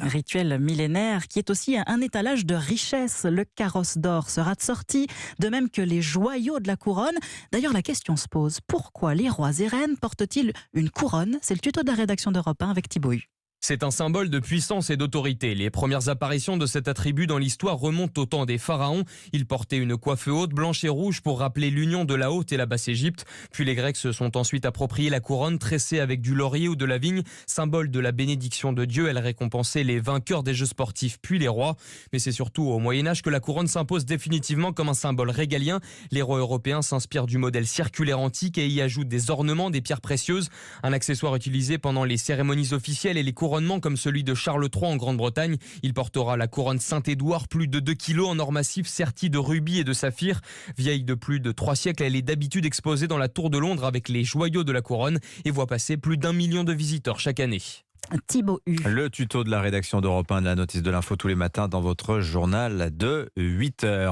Rituel millénaire qui est aussi un étalage de richesse. Le carrosse d'or sera sorti, de même que les joyaux de la couronne. D'ailleurs, la question se pose, pourquoi les rois et reines portent-ils une couronne? C'est le tuto de la rédaction d'Europe 1 avec Thibaut Hu. C'est un symbole de puissance et d'autorité. Les premières apparitions de cet attribut dans l'histoire remontent au temps des pharaons. Ils portaient une coiffe haute, blanche et rouge pour rappeler l'union de la Haute et la Basse Égypte. Puis les Grecs se sont ensuite appropriés la couronne tressée avec du laurier ou de la vigne, symbole de la bénédiction de Dieu. Elle récompensait les vainqueurs des Jeux sportifs puis les rois. Mais c'est surtout au Moyen-Âge que la couronne s'impose définitivement comme un symbole régalien. Les rois européens s'inspirent du modèle circulaire antique et y ajoutent des ornements, des pierres précieuses. Un accessoire utilisé pendant les cérémonies officielles et les couronnements comme celui de Charles III en Grande-Bretagne. Il portera la couronne Saint-Édouard, plus de 2 kilos en or massif serti de rubis et de saphirs. Vieille de plus de 3 siècles, elle est d'habitude exposée dans la Tour de Londres avec les joyaux de la couronne et voit passer plus d'1 million de visiteurs chaque année. Thibaut Hu. Le tuto de la rédaction d'Europe 1 de la notice de l'info tous les matins dans votre journal de 8h.